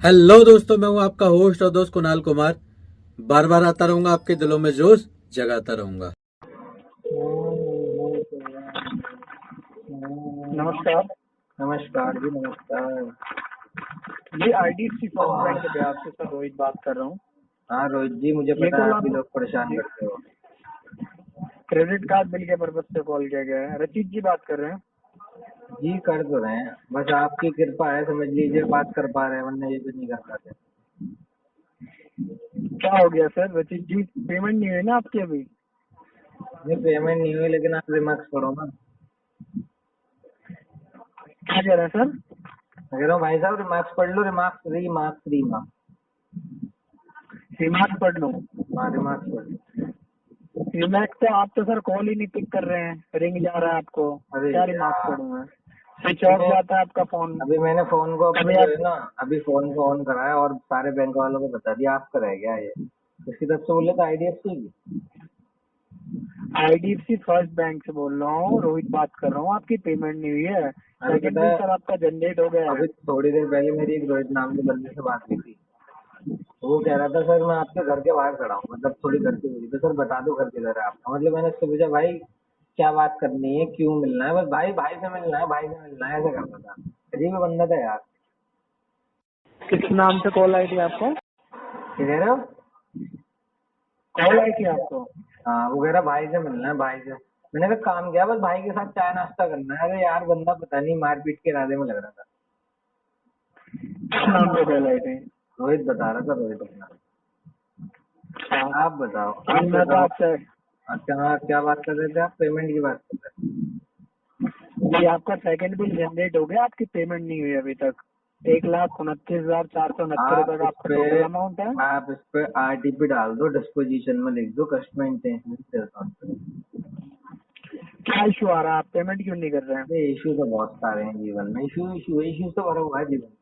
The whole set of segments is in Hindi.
हेलो दोस्तों, मैं हूं आपका होस्ट और दोस्त कुणाल कुमार। बार बार आता रहूंगा, आपके दिलों में जोश जगाता रहूंगा। नमस्कार। नमस्कार जी, नमस्कार। ये आईडीएफसी फर्स्ट बैंक के ब्याज से सर रोहित बात कर रहा हूँ। हाँ रोहित जी, मुझे ये पता है कॉल आप भी आपको लोग परेशान करते हो। क्रेडिट कार्ड बिल के पर्पज से कॉल किया गया है। रचित जी बात कर रहे हैं। जी कर तो रहे हैं, बस आपकी कृपा है, समझ लीजिए बात कर पा रहे हैं, वरना ये भी नहीं कर पाते। क्या हो गया सर? रचित जी पेमेंट नहीं हुई ना आपकी अभी? नहीं पेमेंट नहीं हुई, लेकिन आप रिमार्क्स पढ़ो ना। क्या कह रहे हैं सर? कह रहा हूँ भाई साहब, रिमार्क्स पढ़ लो। रिमार्क्स रिमार्क्स रिमार्क पढ़ लो। हाँ रिमार्क्स पढ़ लो। रिमार्क तो आप तो सर कॉल ही नहीं पिक कर रहे हैं, रिंग जा रहा है आपको। अरे क्या रिमार्क यार, पढ़ूंगा? स्विच ऑफ जाता है आपका फोन। अभी मैंने फोन को अपने कभी जो आप है ना, अभी फोन को ऑन कराया और सारे बैंक वालों को बता दिया आपका रह गया ये। इसकी तरफ से बोले तो आईडीएफसी की। आईडीएफसी फर्स्ट बैंक से बोल रहा हूँ, रोहित बात कर रहा हूँ। आपकी पेमेंट नहीं हुई है। अरे सेकंड पता बिल है, सर आपका जनरेट हो गया है। अभी थोड़ी देर पहले मेरी एक रोहित नाम के बंदे से बात हुई थी। वो कह रहा था सर मैं आपके घर के बाहर खड़ा हूँ, मतलब थोड़ी घर की दूरी पे। सर बता दो घर किधर है आपका। मतलब मैंने उससे पूछा भाई क्या बात करनी है, क्यों मिलना है? बस भाई भाई से मिलना है, भाई से मिलना है, ऐसा करता था। अजीब बंदा था यार। किस नाम से कॉल आई थी आपको? क्या कह रहे हो? कॉल आई थी आपको? हाँ वो कह रहा भाई से मिलना है, भाई से। मैंने कहा काम क्या, बस भाई के साथ चाय नाश्ता करना है। अरे यार बंदा पता नहीं मारपीट के इरादे में लग रहा था। किस नाम पे कॉल आई थी? रोहित बता रहा था, रोहित अपना। हाँ, आप बताओ, आप लेकिन क्या मैं तो करो? आपसे अच्छा क्या बात कर रहे थे आप? पेमेंट की बात कर रहे थे। ये आपका सेकंड बिल जनरेट हो गया, आपकी पेमेंट नहीं हुई अभी तक। 1,29,469 रुपए आप का इस आपका पे टोटल अमाउंट है। आप इस पे आरटीपी डाल दो, डिस्पोजिशन में लिख दो कस्टमर इंटेंशनली सेल्स ऑन। क्या इशू आ रहा है? आप पेमेंट क्यों नहीं कर रहे हैं? ये इशू तो बहुत सारे हैं जीवन में। इशू तो भरा हुआ है जीवन में।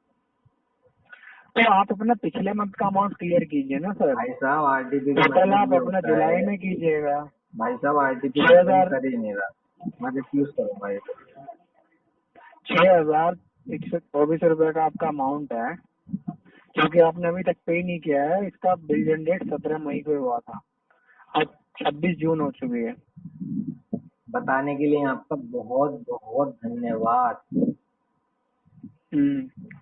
तो आप अपना पिछले मंथ का अमाउंट क्लियर कीजिए ना सर। भाई साहब आरटीपी का टोटल मतलब आप ये अपना होता जुलाई है। में कीजिएगा। भाई साहब आरटीपी छह का तो मैं हजार कर ही नहीं रहा, मैं रिफ्यूज करूंगा ये तो। 6,124 रुपए का आपका अमाउंट है, क्योंकि आपने अभी तक पे नहीं किया है। इसका बिल जनरेट 17 मई को हुआ था, अब 26 जून हो चुकी है। बताने के लिए आपका बहुत बहुत धन्यवाद।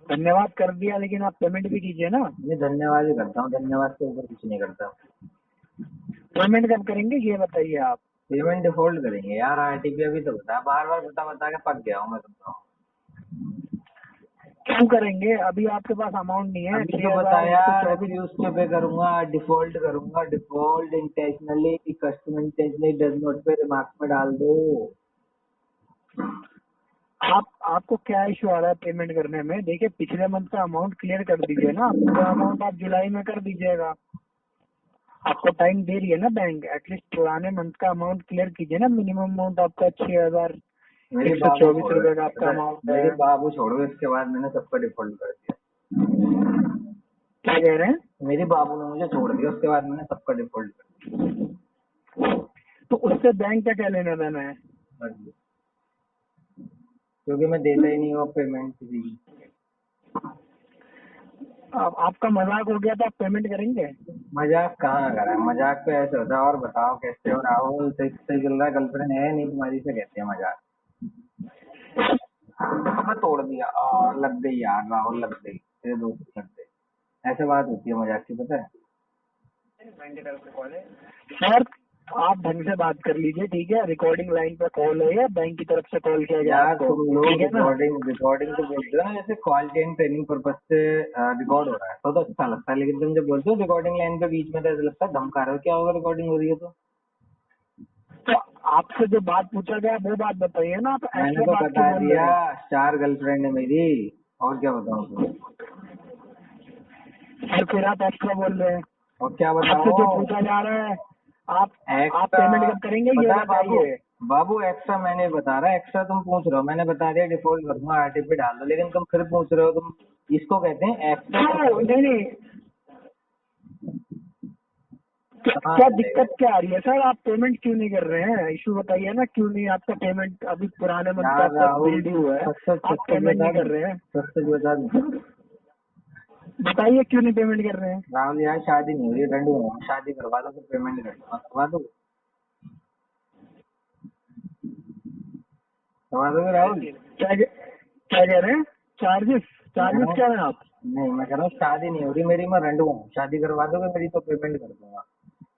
धन्यवाद कर दिया, लेकिन आप पेमेंट भी कीजिए ना। मैं धन्यवाद ही करता हूँ, धन्यवाद से ऊपर कुछ नहीं करता। पेमेंट कब करेंगे ये बताइए आप। पेमेंट डिफॉल्ट करेंगे यार। आरटीपी अभी तो बता, बार बार बता बता के पक गया हूँ मैं तुमको। क्यों करेंगे? अभी आपके पास अमाउंट नहीं है। अभी तो बताया, 6,124। रिफ्यूज के पे करूंगा, डिफॉल्ट करूंगा। Default intentionally, customer intentionally does not पे रिमार्क्स में डाल दो। आपको क्या इशू आ रहा है पेमेंट करने में? देखिए, पिछले मंथ का अमाउंट क्लियर कर दीजिए ना। पूरा अमाउंट आप जुलाई में कर दीजिएगा। आपको टाइम दे रही है ना बैंक, एटलीस्ट पुराने मंथ का अमाउंट क्लियर कीजिए ना। मिनिमम अमाउंट आपका 6,124 रुपए का आपका अमाउंट मेरे है। बाबू छोड़ो, इसके बाद मैंने सबका डिफॉल्ट कर दिया। क्या कह रहे हैं? मेरे बाबू ने मुझे छोड़ दिया, उसके बाद मैंने सबका डिफॉल्ट कर तो उससे बैंक का क्या लेना देना है? दिया, क्योंकि मैं देता ही नहीं हूँ पेमेंट किसी की। आपका मजाक हो गया तो आप पेमेंट करेंगे? मजाक कहाँ करा, मजाक तो ऐसे होता है। और बताओ कैसे हो? राहुल सही सही चल रहा है? गर्लफ्रेंड है नहीं तुम्हारी से कहते हैं मजाक? मैं तोड़ दिया, लग गई यार राहुल, लग गई, तेरे दोस्त लग गई। ऐसे बात होती है मजाक की, पता है? सर, आप ढंग से बात कर लीजिए, ठीक है? रिकॉर्डिंग लाइन पे कॉल है या बैंक की तरफ से कॉल किया गया यार आपको? तुम लोग ठीक है ना? रिकॉर्डिंग तो बोलते हो ना, जैसे क्वालिटी एंड ट्रेनिंग पर्पज से रिकॉर्ड हो रहा है तो अच्छा लगता है। लेकिन तुम जब बोलते हो रिकॉर्डिंग लाइन पे बीच में, तो ऐसा लगता है धमका रहे हो। क्या होगा रिकॉर्डिंग हो रही है तो आपसे जो बात पूछा गया वो बात बताइए ना। आप मैंने एक्स्ट्रा तो बात क्यों बता बोल दिया, रहे हैं? 4 गर्लफ्रेंड है मेरी, और क्या बताऊँ तुम्हें? सर, फिर आप एक्स्ट्रा बोल रहे हैं। और क्या आपसे जो बताओ? पूछा जा रहा है, आप एक्स्ट्रा पेमेंट कब करेंगे ये पता है बाबू? बताइए। बाबू एक्स्ट्रा मैंने बता रहा, एक्स्ट्रा तुम पूछ रहे हो। मैंने बता दिया डिफॉल्ट करूंगा, आरटीपी डाल दो, लेकिन तुम फिर पूछ रहे हो। तुम इसको कहते हैं एक्स्ट्रा। नहीं नहीं, कहाँ क्या चलेगा? दिक्कत क्या आ रही है सर? आप पेमेंट क्यों नहीं कर रहे हैं? इशू बताइए ना, क्यों नहीं आपका पेमेंट? अभी पुराने मंथ का यार आपका राहुल, बिल ड्यू है, सच सच आप सच सच पेमेंट बता नहीं दूं, कर रहे हैं। सच सच बता दूं, बताइए क्यों नहीं पेमेंट कर रहे हैं? राहुल यार शादी नहीं हो रही, ठंड में शादी करवा दो, फिर पेमेंट कर दूंगा। करवा दो, करवा दोगे राहुल? क्या कह रहे हैं? चार्जेस चार्जेस क्या है आप? नहीं, मैं कह रहा हूँ शादी नहीं हो रही मेरी, मैं रंडू हूँ, शादी करवा दोगे मेरी तो पेमेंट कर दूंगा।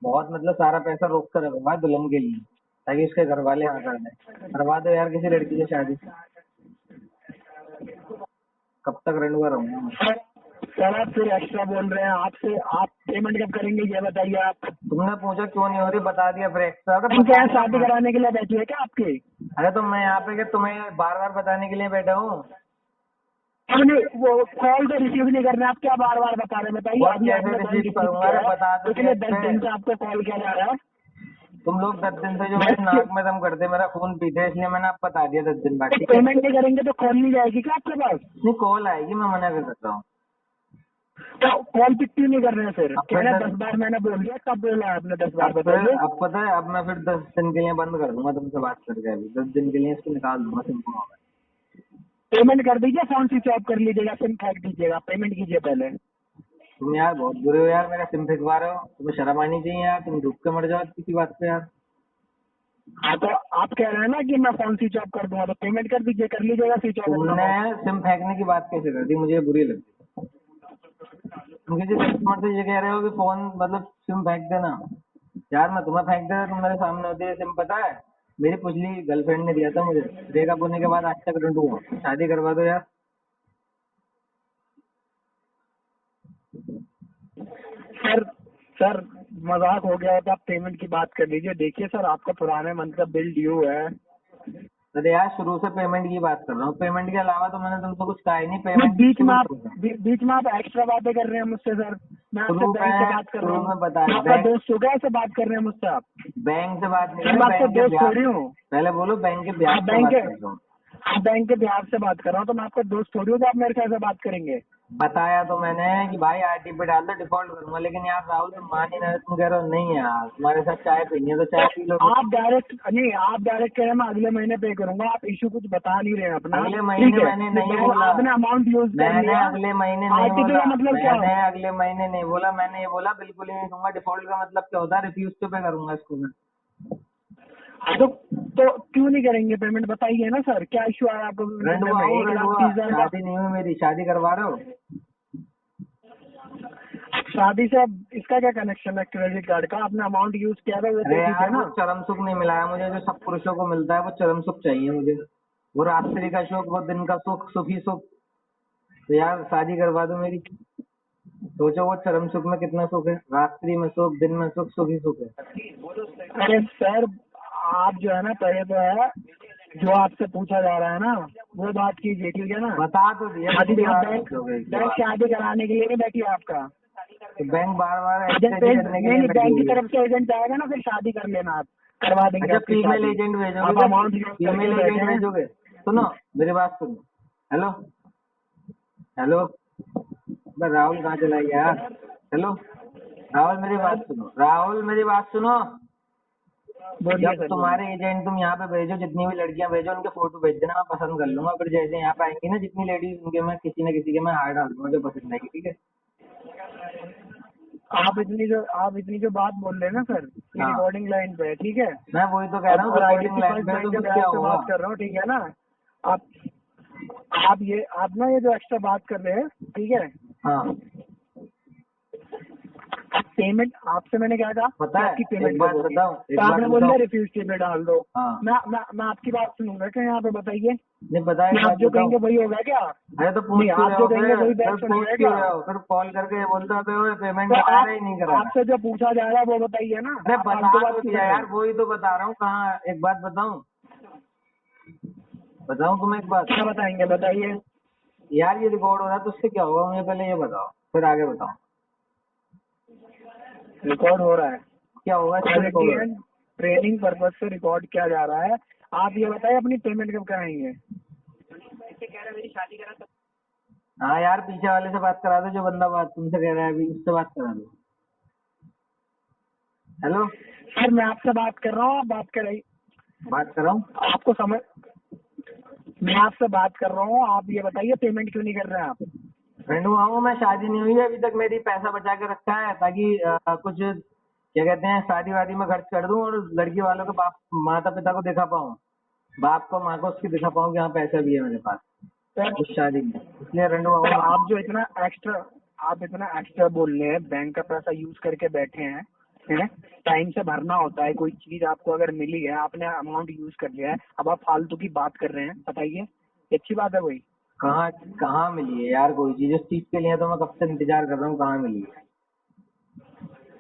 बहुत मतलब सारा पैसा रोक कर रखूंगा दुल्हन के लिए, ताकि उसके घर वाले हाँ कर दें। करवा दो यार किसी लड़की से शादी। कब तक रंडुआ रहूंगा मैं? सर आप फिर एक्स्ट्रा बोल रहे हैं, आपसे आप पेमेंट कब करेंगे ये बताइए आप। तुमने पूछा क्यों नहीं हो रही, बता दिया फिर एक्स्ट्रा। हम क्या है, शादी कराने के लिए बैठी है क्या आपके? अरे तो मैं यहाँ पे क्या तुम्हें बार बार बताने के लिए बैठा हूँ? वो कॉल तो रिसीव नहीं कर रहे हैं, आप क्या बार बार बता रहे हैं बताइए। बहुत अभी कैसे आपने कॉल रिसीव रिसीव करूंगा? किया है, बता दो पिछले कैसे? 10 दिन से आपको कॉल किया जा रहा है। तुम लोग 10 दिन से जो मेरे नाक में दम करते, मेरा खून पीते, इसलिए मैंने आपको बता दिया 10 दिन बाद, ठीक है? पेमेंट नहीं करेंगे तो कॉल नहीं जाएगी क्या आपके पास? नहीं, कॉल आएगी, मैं मना कर सकता हूँ। तो कॉल पिक क्यों नहीं कर रहे हैं फिर? अब कहना फिर 10 बार मैंने बोल दिया, कब बोला आपने 10 बार अब फिर बताइए। अब पता है, अब मैं फिर 10 दिन के लिए बंद कर दूंगा तुमसे बात करके। अभी 10 दिन के लिए इसको निकाल दूंगा सिंपल। पेमेंट कर दीजिए, फोन स्विच ऑफ कर लीजिएगा, सिम फेंक दीजिएगा, पेमेंट कीजिए पहले। तुम यार बहुत बुरे हो यार, मेरा सिम फेंकवा रहे हो। तुम्हें शर्म आनी चाहिए यार, तुम डूब के मर जाओ किसी बात पे यार। हाँ तो आप कह रहे हैं ना कि मैं फोन स्विच ऑफ कर दूंगा, तो पेमेंट कर दीजिए, कर लीजिएगा स्विच ऑफ। तुमने सिम फेंकने की बात कैसे कर दी, मुझे बुरी लगती। तुम किसी कस्टमर से ये कह रहे हो कि फोन मतलब सिम फेंक देना। यार मैं तुम्हें फेंक देता, तुम मेरे सामने होती है सिम। पता है मेरी पिछली गर्लफ्रेंड ने दिया था मुझे, ब्रेकअप होने के बाद आज तक ढूंढू हूँ। शादी करवा दो यार। सर सर मजाक हो गया है तो आप पेमेंट की बात कर लीजिए। देखिए सर, आपका पुराने मंथ का बिल ड्यू है। अरे यार शुरू से पेमेंट की बात कर रहा हूँ, पेमेंट के अलावा तो मैंने तुमसे कुछ कहा ही नहीं। नहीं, पेमेंट बीच में आप एक्स्ट्रा बातें कर रहे हैं मुझसे सर। मैं आपसे बैंक से बात कर रहा हूँ, बता आपका दोस्त होगा, ऐसे बात कर रहे हैं मुझसे आप। बैंक से बात नहीं, मैं आपका दोस्त थोड़ी हूँ। पहले बोलो बैंक के ब्याज से बात कर रहा हूँ। आप बैंक के बिहार से बात कर रहा हूँ, तो मैं आपका दोस्त थोड़ी हूँ तो आप मेरे से ऐसे बात करेंगे। बताया तो मैंने कि भाई आरटी पे डाल दो, डिफॉल्ट करूंगा। लेकिन यार राहुल तुम मान ही नहीं, तुम कह रहे हो नहीं यार तुम्हारे साथ चाय पीनी है तो चाय पी लो। आप डायरेक्ट कह रहे हैं मैं अगले महीने पे करूंगा। आप इशू कुछ बता नहीं रहे हैं अपना। अगले महीने मैंने नहीं बोला, आपने अमाउंट यूज कर लिया। अगले महीने नहीं आरटीपी बोला, का मतलब क्या मैंने अगले महीने नहीं बोला। मैंने ये बोला बिल्कुल ही नहीं दूंगा। डिफॉल्ट का मतलब क्या होता है? रिफ्यूज पे करूंगा इसको मैं। तो क्यों नहीं करेंगे पेमेंट बताइए ना सर, क्या इशू आया आपको? शादी नहीं हुई मेरी, शादी करवा रहे हो? शादी से अब इसका क्या कनेक्शन है क्रेडिट कार्ड का? आपने अमाउंट यूज किया था वो दे दीजिए ना। चरम सुख नहीं मिला है मुझे, जो सब पुरुषों को मिलता है वो चरम सुख चाहिए मुझे। वो रात्रि का सुख, वो दिन का सुख, सुखी सुख। तो यार शादी करवा दो मेरी। सोचो वो चरम सुख में कितना सुख है, रात्रि में सुख, दिन में सुख, सुखी सुख है। अरे सर आप जो है ना, पहले तो है जो आपसे पूछा जा रहा है ना वो बात कीजिए, ठीक है ना? बता तो दिया। बैंक शादी कराने के लिए नहीं बैठी आपका। तो बैंक बार बार नहीं, बैंक की तरफ से एजेंट आएगा ना, फिर शादी कर लेना, आप करवा देंगे। अच्छा फीमेल एजेंट भेजोगे? फीमेल एजेंट भेजोगे? सुनो मेरी बात सुनो। हेलो हेलो, राहुल कहाँ चला गया? हेलो राहुल मेरी बात सुनो, राहुल मेरी बात सुनो। जब तुम्हारे एजेंट तुम यहाँ पे भेजो, जितनी भी लड़कियां भेजो उनके फोटो भेज देना, मैं पसंद कर लूंगा। फिर जैसे यहाँ पे आएंगी ना जितनी लेडीज, उनके मैं किसी न किसी के मैं हार डाल दूंगा जो पसंद आएगी, ठीक है? आप इतनी जो बात बोल रहे हैं ना सर, ये रिकॉर्डिंग लाइन पे है, ठीक है? मैं वही तो कह रहा हूँ, रिकॉर्डिंग लाइन पे तो क्या होगा? बात कर रहा हूँ, ठीक है ना? आप ना ये जो एक्स्ट्रा बात कर रहे हैं, ठीक है? हाँ पेमेंट आपसे मैंने क्या कहा? पता है, आपकी पेमेंट एक बात बताऊं, तो आपने बोला रिफ्यूज पे डाल दो। हाँ। मैं आपकी बात सुनूंगा क्या यहाँ पे? बताइए। नहीं बताया, आप जो कहेंगे वही होगा क्या? अरे तो पूछ आप जो कहेंगे वही बैक सुनिएगा क्या? फिर कॉल करके बोलता पे पेमेंट करा रहे नहीं करा। आपसे जो पूछा जा रहा है वो बताइए ना। अरे बता तो दिया यार, वही तो बता रहा हूँ। कहाँ एक बात बताऊं तुम्हें एक बात? क्या बताएंगे? बताइए यार ये रिकॉर्ड हो रहा है तो उससे क्या होगा मुझे पहले ये बताओ, फिर आगे बताओ। रिकॉर्ड हो रहा है, क्या होगा? ट्रेनिंग पर्पज से रिकॉर्ड किया जा रहा है। आप ये बताइए अपनी पेमेंट कब कराएंगे? हाँ यार पीछे वाले से बात करा दो, जो बंदा बात तुमसे कह रहा है अभी, उससे बात करा दो। हेलो सर मैं आपसे बात कर रहा हूँ, आप बात कर रहा हूँ आपको समझ, मैं आपसे बात कर रहा हूँ, आप ये बताइए पेमेंट क्यों नहीं कर रहे हैं आप? फ्रेंड हुआ हूँ मैं, शादी नहीं हुई है अभी तक मेरी, पैसा बचा के रखा है ताकि कुछ क्या कहते हैं शादी वादी में खर्च कर दूं और लड़की वालों के बाप माता पिता को दिखा पाऊँ, बाप को माँ को उसकी दिखा पाऊँ कि हाँ पैसा भी है मेरे पास सर उस शादी में, इसलिए फ्रेंड हुआ हूँ सर मैं। आप इतना एक्स्ट्रा बोल रहे हैं, बैंक का पैसा यूज करके बैठे हैं, है टाइम से भरना होता है, कोई चीज आपको अगर मिली है, आपने अमाउंट यूज कर लिया है, अब आप फालतू की बात कर रहे हैं, बताइए ये अच्छी बात है कोई? कहाँ कहाँ मिली है यार कोई चीज, उस चीज के लिए तो मैं कब से इंतजार कर रहा हूँ, कहाँ मिली है?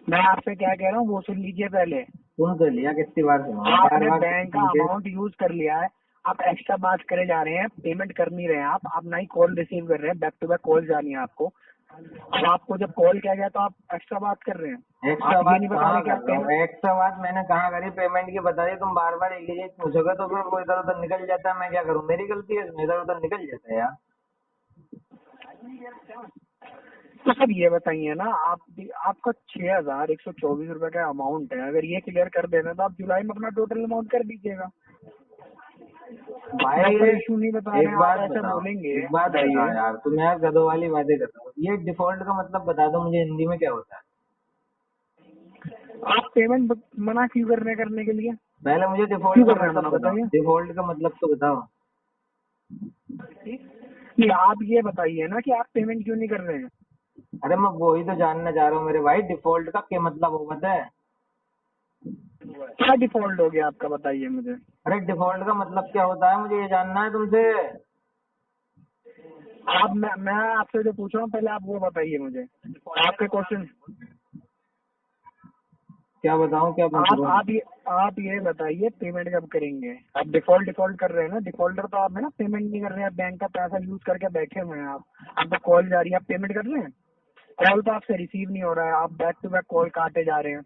मैं आपसे क्या कह रहा हूँ वो सुन लीजिए पहले। सुन तो लिया, कितनी बार सुना, बार आपने बार बैंक का अमाउंट यूज कर लिया है, आप एक्स्ट्रा बात करे जा रहे हैं, पेमेंट कर नहीं रहे हैं, आप ना ही कॉल रिसीव कर रहे हैं, बैक टू बैक कॉल जा रही है आपको। अब आपको जब कॉल किया गया तो आप एक्स्ट्रा बात कर रहे हैं, एक्स्ट्रा आप ये बात नहीं बता कहाँ रहे कि कर आप रहा हूँ, पेमेंट। एक्स्ट्रा बात मैंने कहाँ करी, पेमेंट की बता दी, तुम बार बार एक ही चीज पूछोगे तो फिर वो इधर उधर निकल जाता है, मैं क्या करूँ, मेरी गलती है, इधर उधर निकल जाता है यार। तो सर ये बताइए ना, आपका 6,124 रुपए का अमाउंट है, अगर ये क्लियर कर देना तो आप जुलाई में अपना टोटल अमाउंट कर दीजिएगा। भाई कोई इशू नहीं बता रहे एक हैं, आप बात ऐसे बताओ, बोलेंगे, एक बात बताओ बताइए। यार, तुम यार गधों वाली बातें कर रहे हो, ये डिफॉल्ट का मतलब बता दो मुझे हिंदी में क्या होता है? आप पेमेंट मना क्यों करने के लिए पहले मुझे क्यों डिफॉल्ट का कर रहे हैं मतलब मना, बताओ, बताइए। डिफॉल्ट का मतलब तो बताओ। नहीं, आप ये बताइए ना कि आप पेमेंट क्यों नहीं कर रहे हैं। अरे मैं वही तो जानना चाह रहा हूँ मेरे भाई, डिफॉल्ट का क्या मतलब होता है? क्या डिफॉल्ट हो गया आपका, बताइए मुझे। अरे डिफॉल्ट का मतलब क्या होता है मुझे ये जानना है तुमसे। मैं आपसे जो पूछ रहा हूँ पहले आप वो बताइए मुझे, आपके क्वेश्चन। क्या बताऊँ, क्या पूछ रहे हो? आप ये बताइए पेमेंट कब करेंगे। आप डिफॉल्ट कर रहे हैं ना, डिफॉल्टर तो आप है ना, पेमेंट नहीं कर रहे हैं, बैंक का पैसा यूज करके बैठे हुए हैं आप तो कॉल जा रही है, आप पेमेंट कर रहे हैं, कॉल तो आपसे रिसीव नहीं हो रहा है, आप बैक टू बैक कॉल काटे जा रहे हैं,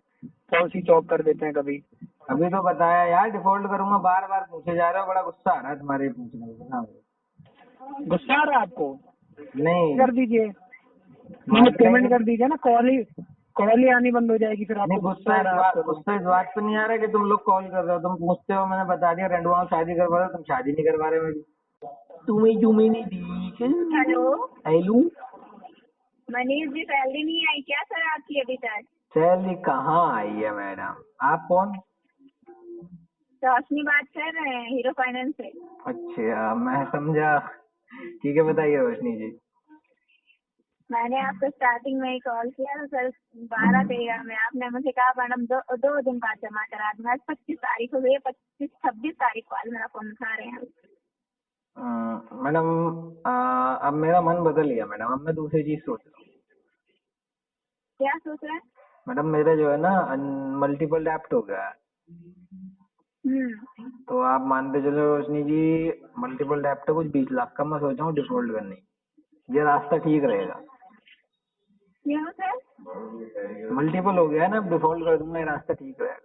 कॉल स्विच ऑफ कर देते हैं कभी। अभी तो बताया यार डिफॉल्ट करूंगा, बार बार पूछे जा रहे हो, बड़ा गुस्सा आ रहा है तुम्हारे पूछने में, बताओ। गुस्सा आ रहा है आपको, नहीं कर दीजिए, मान नहीं पेमेंट लेंगे। कर दीजिए ना, कॉल ही आनी बंद हो जाएगी, फिर नहीं आपको गुस्सा आ रहा है आपको तो। गुस्सा इस बात पे नहीं आ रहा कि तुम लोग कॉल कर रहे हो, तुम पूछते हो, मैंने बता दिया रेंडुआ शादी करवा रहे हो, तुम शादी नहीं करवा रहे मेरी। तुम्हें नहीं दी। Hello hello. Manish ji, salary नहीं आई क्या सर आपकी अभी तक? सैलरी कहाँ आई है मैडम, आप कौन? रोशनी बात कर रहे हैं हीरो फाइनेंस से। अच्छा मैं समझा, ठीक है बताइए रोशनी जी। मैंने आपको स्टार्टिंग में ही कॉल किया था सर, 12-13 में आपने मुझे कहा मैडम दो दिन बाद जमा करा दूंगा। आज 25 तारीख हो गई है, 26 तारीख को आज मेरा फोन उठा रहे हैं। मैडम अब मेरा मन बदल गया मैडम, अब मैं दूसरी चीज सोच रहा हूँ। क्या सोच रहे हैं? मैडम मेरा जो है ना मल्टीपल डेप्ट हो गया है, तो आप मानते चलो रोशनी जी, मल्टीपल डेप्ट है कुछ 20 लाख का, मैं सोचा हूँ डिफॉल्ट करने की। ये रास्ता ठीक रहेगा? क्यों सर? मल्टीपल हो गया है ना, अब डिफॉल्ट कर दूंगा, ये रास्ता ठीक रहेगा?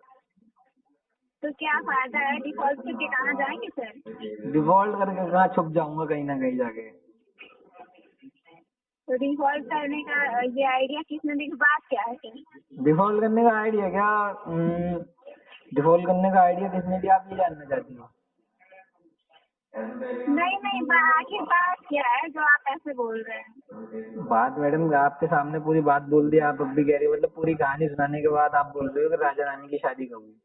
तो क्या फायदा है डिफॉल्ट करके, कहाँ जाएंगे सर? डिफॉल्ट करके कहाँ छुप जाऊंगा कहीं ना कहीं जाके। तो डिफॉल्ट करने का ये आइडिया किसने दी, बात क्या है सर? डिफॉल्ट करने का आइडिया क्या, डिफॉल्ट करने का आइडिया किसने दिया, आप ये जानना चाहती हो? नहीं आखिर बात क्या है जो आप ऐसे बोल रहे हैं? बात मैडम आपके सामने पूरी बात बोल दी, आप अब भी कह रही हो, मतलब पूरी कहानी सुनाने के बाद आप बोल रहे हो कि राजा रानी की शादी कब हुई?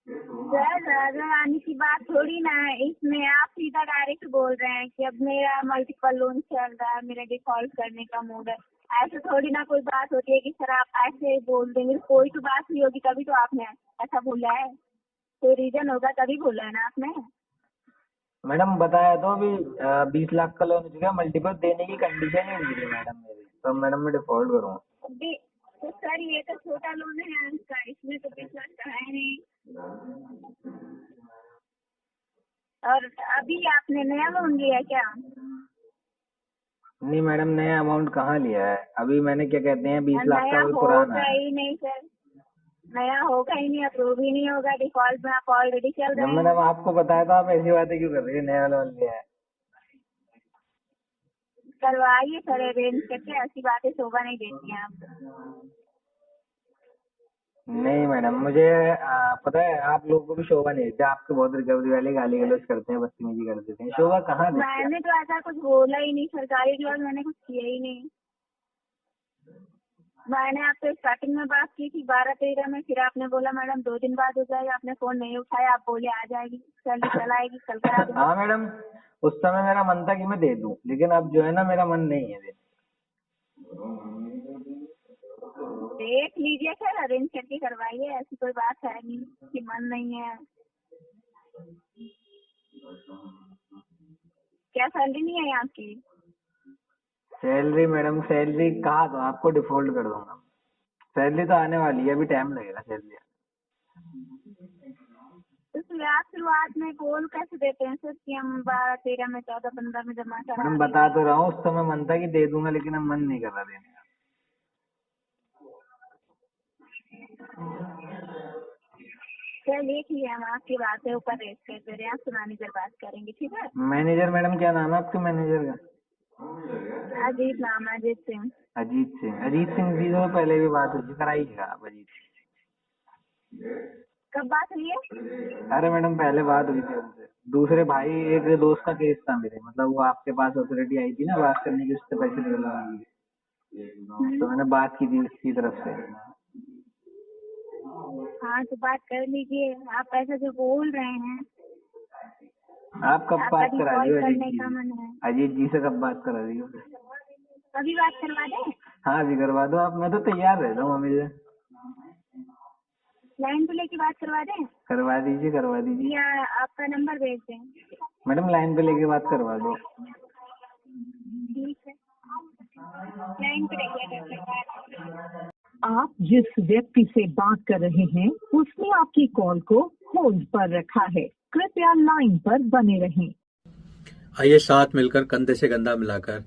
सर राजा रानी की बात थोड़ी ना है इसमें, आप सीधा डायरेक्ट बोल रहे हैं कि अब मेरा मल्टीपल लोन चल रहा है, मेरा डिफॉल्ट करने का मूड है। ऐसे थोड़ी ना कोई बात होती है कि सर आप ऐसे बोल देंगे, कोई तो बात हुई होगी तभी तो आपने ऐसा बोला है, कोई रीजन होगा तभी बोला है ना आपने। मैडम बताया तो अभी 20 लाख का लोन हो चुका है, मल्टीपल देने की कंडीशन ही नहीं थी मैडम मेरी, तो मैडम मैं डिफॉल्ट करूँगा। तो सर ये तो छोटा लोन है आपका, इसमें तो 20 लाख का है नहीं। और अभी आपने नया लोन लिया क्या? नहीं मैडम नया अमाउंट कहाँ लिया है, अभी मैंने क्या कहते हैं 20 लाख नया का वही पुराना होगा है। ही नहीं सर, नया होगा ही नहीं, अप्रूव ही नहीं होगा, डिफॉल्ट में आप ऑलरेडी चल जब रहे मैंने हैं। आपको बताया था, आप ऐसी बातें क्यों कर रही है, नया लोन लिया है? करवाइए सर अरेंज करके, ऐसी बातें शोभा नहीं देती हैं आप। नहीं मैडम, मुझे पता है आप लोगों को भी शोभा नहीं देते, आपके बहुत रिकवरी वाले गाली गलौज करते हैं, बदतमीजी कर देते हैं, शोभा कहाँ देते हैं? मैंने तो ऐसा कुछ बोला ही नहीं, सरकारी के बाद मैंने कुछ किया ही नहीं। मैंने आपसे स्टार्टिंग में बात की थी 12-13 में, फिर आपने बोला मैडम 2 दिन बाद हो जाएगा, आपने फोन नहीं उठाया, आप बोले आ जाएगी, सैलरी कल आएगी, कल करा दूंगा। हाँ मैडम, उस समय मेरा मन था कि मैं दे दूं, लेकिन अब जो है ना मेरा मन नहीं है देने। देख लीजिए सर, अरेंज करके करवाइए, ऐसी कोई बात है नहीं कि मन नहीं है। क्या सैलरी नहीं है आपकी? सैलरी मैडम, सैलरी कहा तो आपको डिफॉल्ट कर दूंगा। सैलरी तो आने वाली है, अभी टाइम लगेगा सैलरी। तो फिर आप शुरुआत में बोल कैसे देते हैं सर कि हम 12-13 में 14-15 में जमा करा मैडम बता तो रहा हूँ, उस समय मन था कि दे दूंगा, लेकिन अब मन नहीं कर रहा देने का। चलिए ठीक है, हम आपकी बातें ऊपर रेस कर दे रहे हैं, आपसे मैनेजर बात करेंगे, ठीक है? मैनेजर मैडम क्या नाम है आपके मैनेजर का? अजीत नाम है, अजीत सिंह। अजीत सिंह। अजीत सिंह जी से पहले भी बात हुई, कराइएगा आप अजीत सिंह। कब बात हुई है? अरे मैडम पहले बात हुई थी उनसे, दूसरे भाई एक दोस्त का केस था मेरे, मतलब वो आपके पास अथॉरिटी आई थी ना बात करने की, उससे पैसे निकलवाने की, तो मैंने बात की थी उसकी तरफ से। हाँ तो बात कर लीजिए, आप ऐसा जो बोल रहे हैं। आप कब आपका बात करा रही हो डिफॉल्ट अजीत करने जी का से? मन है? अजीत जी से कब बात करा रही हो? अभी बात करवा दें? हाँ अभी करवा दो आप, मैं तो तैयार रहता हूँ हमेशा। लाइन पे लेके बात करवा दें करवा दीजिए, करवा दीजिए। या आपका नंबर भेज दें? मैडम लाइन पे लेके बात करवा दो। ठीक है, लाइन पे रहिएगा। आप जिस व्यक्ति से बात कर रहे हैं उसने आपकी कॉल को होल्ड पर रखा है, कृपया लाइन पर बने रहें। आइए साथ मिलकर कंधे से कंधा मिलाकर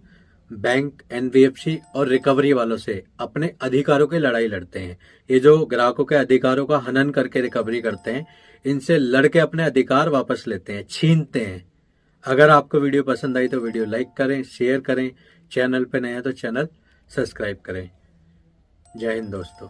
बैंक, एनबीएफसी और रिकवरी वालों से अपने अधिकारों की लड़ाई लड़ते हैं। ये जो ग्राहकों के अधिकारों का हनन करके रिकवरी करते हैं, इनसे लड़के अपने अधिकार वापस लेते हैं, छीनते हैं। अगर आपको वीडियो पसंद आई तो वीडियो लाइक करें, शेयर करें, चैनल पे नए हैं तो चैनल सब्सक्राइब करें। जय हिंद दोस्तों।